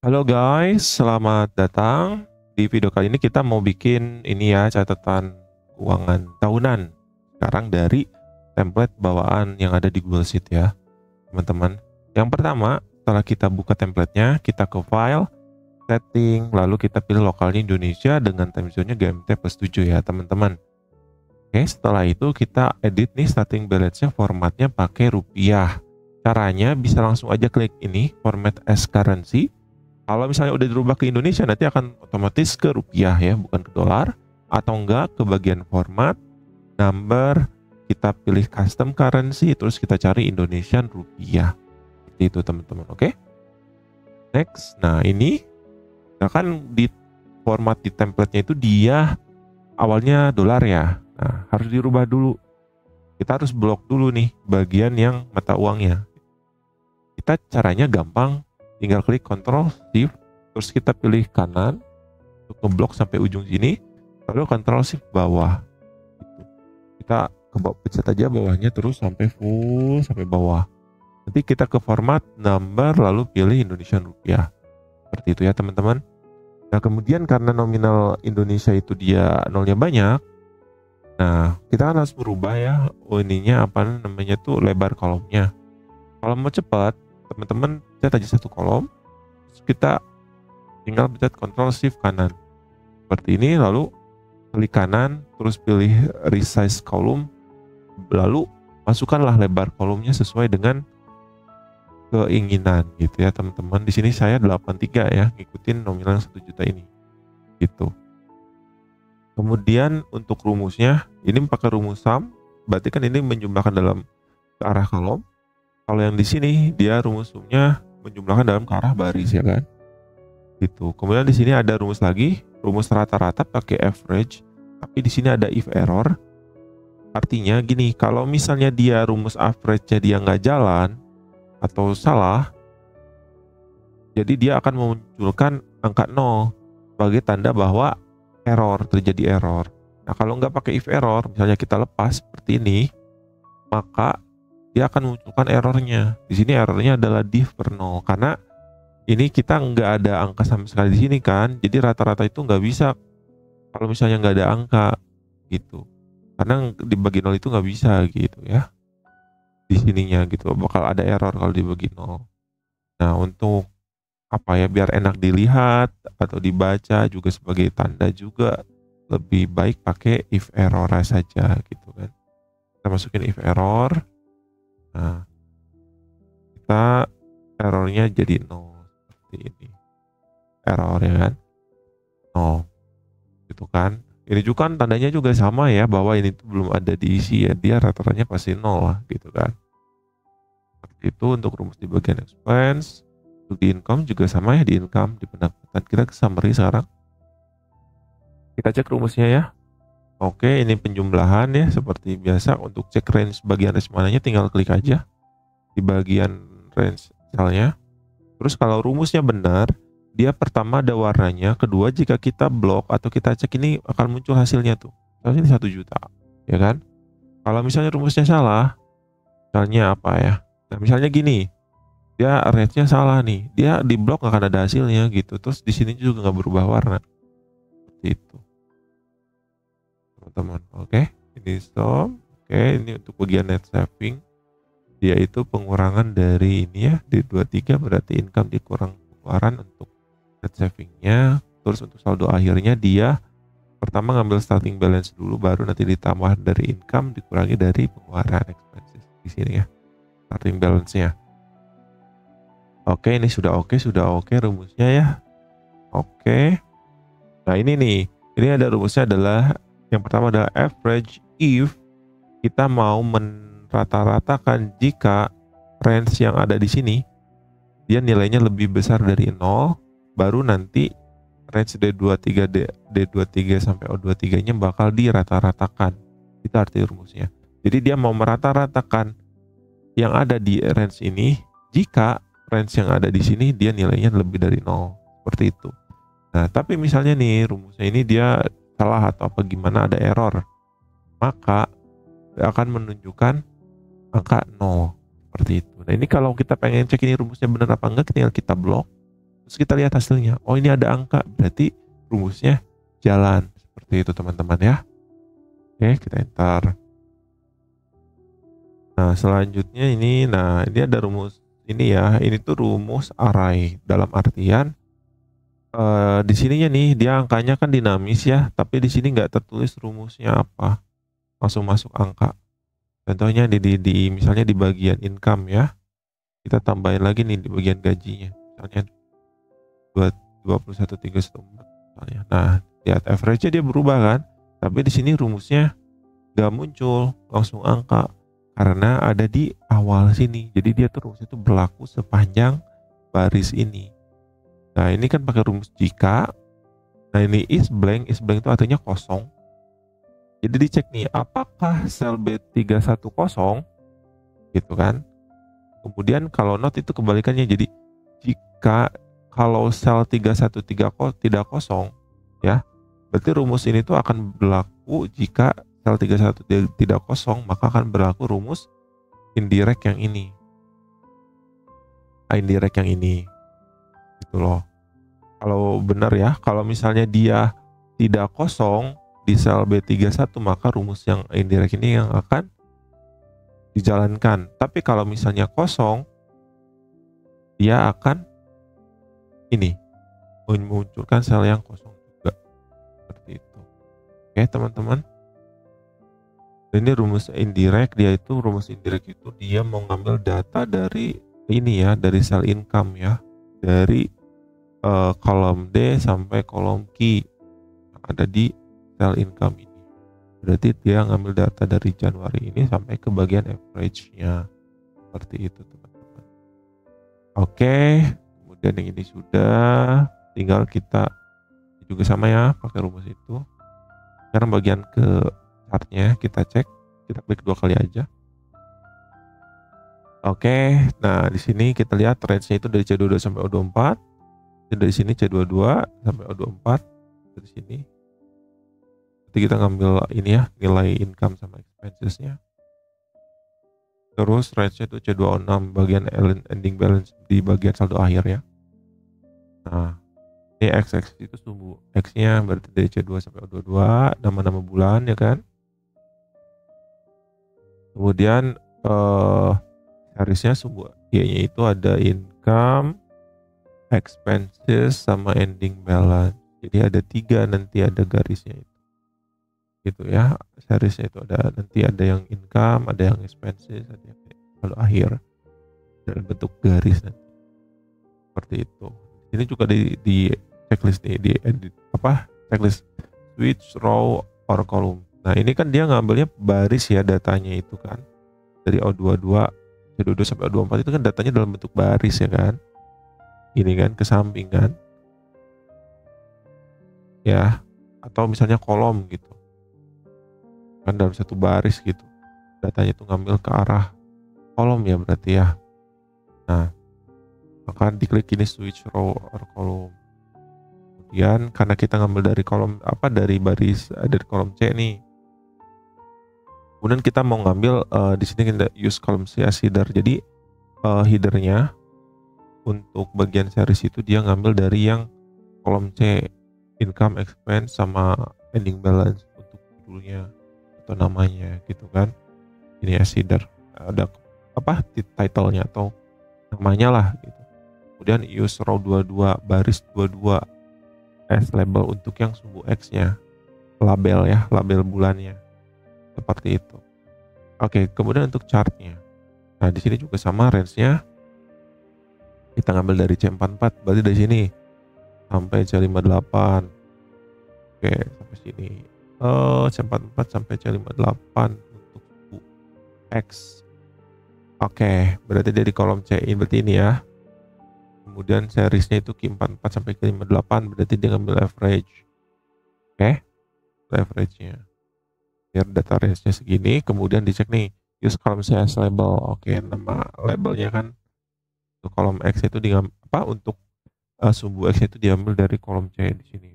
Halo guys, selamat datang. Di video kali ini kita mau bikin ini ya, catatan keuangan tahunan. Sekarang dari template bawaan yang ada di Google Sheet ya, teman-teman. Yang pertama, setelah kita buka templatenya, kita ke file, setting, lalu kita pilih lokalnya Indonesia dengan time zone-nya GMT plus 7 ya, teman-teman. Oke, setelah itu kita edit nih starting balance-nya, formatnya pakai rupiah. Caranya bisa langsung aja klik ini, format as currency. Kalau misalnya udah dirubah ke Indonesia, nanti akan otomatis ke rupiah ya, bukan ke dolar. Atau enggak ke bagian format, number, kita pilih custom currency, terus kita cari Indonesian rupiah. Seperti itu teman-teman, oke? Next, nah ini, nah kan di format di template-nya itu dia awalnya dolar ya. Nah, harus dirubah dulu. Kita harus blok dulu nih bagian yang mata uangnya. Kita caranya gampang, tinggal klik Ctrl Shift, terus kita pilih kanan untuk ngeblok sampai ujung sini, lalu Ctrl Shift bawah. Gitu. Kita pencet aja bawahnya terus sampai full sampai bawah. Nanti kita ke format number lalu pilih Indonesian rupiah. Seperti itu ya teman-teman. Nah kemudian karena nominal Indonesia itu dia nolnya banyak, nah kita kan harus merubah ya, ininya apa namanya tuh lebar kolomnya. Kalau mau cepat, teman-teman pencet aja satu kolom, terus kita tinggal pencet Ctrl Shift kanan seperti ini, lalu klik kanan, terus pilih resize column, lalu masukkanlah lebar kolomnya sesuai dengan keinginan gitu ya teman-teman. Di sini saya 83 ya, ngikutin nominal 1 juta ini gitu. Kemudian untuk rumusnya ini pakai rumus sum, berarti kan ini menjumlahkan dalam ke arah kolom. Kalau yang di sini dia rumus sumnya menjumlahkan dalam ke arah baris ya kan. Gitu. Kemudian di sini ada rumus lagi, rumus rata-rata pakai average, tapi di sini ada if error. Artinya gini, kalau misalnya dia rumus average-nya dia nggak jalan atau salah, jadi dia akan memunculkan angka 0 sebagai tanda bahwa terjadi error. Nah kalau nggak pakai if error, misalnya kita lepas seperti ini, maka dia akan memunculkan errornya. Di sini errornya adalah div per 0 karena ini kita nggak ada angka sama sekali di sini kan, jadi rata-rata itu nggak bisa kalau misalnya nggak ada angka gitu, karena dibagi 0 itu nggak bisa gitu ya, di sininya gitu bakal ada error kalau dibagi 0. Nah untuk apa ya, biar enak dilihat atau dibaca juga sebagai tanda juga, lebih baik pakai if error saja gitu kan. Kita masukin if error, nah kita errornya jadi 0 seperti ini, error ya kan 0 gitu kan. Ini juga kan tandanya juga sama ya, bahwa ini tuh belum ada diisi ya, dia rata-ratanya pasti 0 lah gitu kan. Seperti itu untuk rumus di bagian expense. Untuk di income juga sama ya, di income, di pendapatan. Kita ke summary sekarang, kita cek rumusnya ya. Oke, ini penjumlahan ya seperti biasa. Untuk cek range bagian range mananya tinggal klik aja di bagian range misalnya. Terus kalau rumusnya benar, dia pertama ada warnanya, kedua jika kita blok atau kita cek ini akan muncul hasilnya tuh. Misalnya ini 1 juta, ya kan? Kalau misalnya rumusnya salah, misalnya apa ya? Nah, misalnya gini, dia range-nya salah nih, dia di blok nggak akan ada hasilnya gitu. Terus di sini juga nggak berubah warna, seperti itu, teman-teman. Oke, ini stop. Oke, ini untuk bagian net saving, dia itu pengurangan dari ini ya, di 23 berarti income dikurang pengeluaran untuk net savingnya. Terus untuk saldo akhirnya dia pertama ngambil starting balance dulu, baru nanti ditambah dari income dikurangi dari pengeluaran expenses di sini ya, starting balance-nya. Oke, ini sudah oke rumusnya ya. Oke. Nah, ini nih. Ini ada rumusnya adalah yang pertama adalah average if kita mau merata-ratakan jika range yang ada di sini dia nilainya lebih besar dari 0, baru nanti range D23 sampai O23-nya bakal dirata-ratakan. Itu arti rumusnya. Jadi dia mau merata-ratakan yang ada di range ini jika range yang ada di sini dia nilainya lebih dari 0, seperti itu. Nah, tapi misalnya nih rumusnya ini dia salah atau apa gimana, ada error, maka akan menunjukkan angka 0, seperti itu. Nah, ini kalau kita pengen cek ini rumusnya benar apa enggak, tinggal kita blok, Terus kita lihat hasilnya. Oh, ini ada angka, berarti rumusnya jalan. Seperti itu teman-teman ya. Oke, kita enter. Nah, selanjutnya ini, ini ada rumus ini ya. Ini tuh rumus array. Dalam artian di sininya nih dia angkanya kan dinamis ya, tapi di sini nggak tertulis rumusnya apa. Langsung masuk angka. Contohnya di misalnya di bagian income ya. Kita tambahin lagi nih di bagian gajinya. Misalnya 21.314 misalnya. Nah, lihat average-nya dia berubah kan? Tapi di sini rumusnya nggak muncul, langsung angka. Karena ada di awal sini. Jadi dia terus itu berlaku sepanjang baris ini. Nah, ini kan pakai rumus jika. Nah, ini is blank itu artinya kosong. Jadi dicek nih, apakah sel B310 gitu kan. Kemudian kalau not itu kebalikannya. Jadi jika kalau sel 313 tidak kosong ya, berarti rumus ini tuh akan berlaku jika sel 31 tidak kosong, maka akan berlaku rumus indirect yang ini. Indirect yang ini. Gitu loh. Kalau benar ya, kalau misalnya dia tidak kosong di sel B31, maka rumus yang indirect ini yang akan dijalankan. Tapi kalau misalnya kosong, dia akan ini memunculkan sel yang kosong juga. Seperti itu. Oke, teman-teman. Ini rumus indirect, rumus indirect itu dia mau ngambil data dari ini ya, dari sel income ya, dari kolom D sampai kolom Q ada di sel income ini. Berarti dia ngambil data dari Januari ini sampai ke bagian average-nya. Seperti itu teman-teman. Oke, kemudian yang ini sudah, tinggal kita juga sama ya pakai rumus itu. Sekarang bagian ke chartnya kita cek, kita klik 2 kali aja. Oke, nah di sini kita lihat range-nya itu dari C22 sampai O24. Dari sini C22 sampai O24 dari sini. Jadi kita ngambil ini ya, nilai income sama expenses-nya. Terus range-nya itu C26 bagian ending balance di bagian saldo akhir ya. Nah, ini X itu sumbu X-nya berarti dari C2 sampai O22, nama-nama bulan ya kan. Kemudian harusnya sumbu Y-nya itu ada income, expenses sama ending balance. Jadi ada 3, nanti ada garisnya itu. Gitu ya. Seriesnya itu ada, nanti ada yang income, ada yang expenses, ada yang saldo akhir dalam bentuk garis nanti. Seperti itu. Ini juga di checklist nih, di edit checklist switch row or column. Nah, ini kan dia ngambilnya baris ya datanya itu kan. Dari O22, C22 sampai O24 itu kan datanya dalam bentuk baris ya kan. Ini kan ke samping kan. Ya, atau misalnya kolom gitu. Kan dalam satu baris gitu. Datanya itu ngambil ke arah kolom ya berarti ya. Nah, maka diklik ini switch row or column. Kemudian karena kita ngambil dari kolom dari baris dari kolom C nih. Kemudian kita mau ngambil di sini kita use column C as header. Jadi headernya untuk bagian series itu dia ngambil dari yang kolom C, income, expense sama ending balance untuk judulnya atau namanya gitu kan. Ini as header. Ada title-nya atau namanya lah gitu. Kemudian use row 22 baris 22 as label untuk yang sumbu X-nya. Label ya, label bulannya. Seperti itu. Oke, kemudian untuk chartnya. Nah, di sini juga sama range-nya. Kita ngambil dari C44, berarti dari sini sampai C58. Oke, sampai sini. C44 sampai C58 untuk sumbu X. Oke, berarti dari kolom C ini berarti ini ya. Kemudian seriesnya itu Q44 sampai Q58, berarti dia ngambil average. Oke, average-nya. Biar data range-nya segini, kemudian dicek nih, use column C as label. Oke, nama labelnya kan untuk kolom X itu untuk sumbu X itu diambil dari kolom C di sini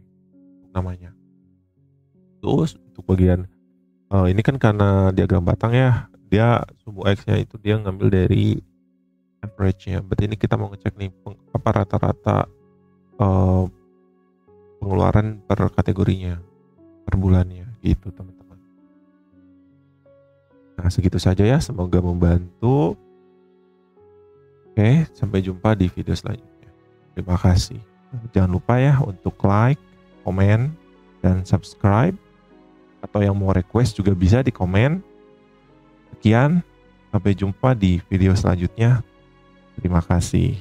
namanya. Terus untuk bagian ini kan karena diagram batang ya, dia sumbu X-nya itu dia ngambil dari average-nya. Berarti ini kita mau ngecek nih rata-rata eh, pengeluaran per kategorinya per bulannya gitu teman-teman. Nah segitu saja ya, semoga membantu. Oke, sampai jumpa di video selanjutnya. Terima kasih. Jangan lupa ya untuk like, komen, dan subscribe. Atau yang mau request juga bisa di komen. Sekian, sampai jumpa di video selanjutnya. Terima kasih.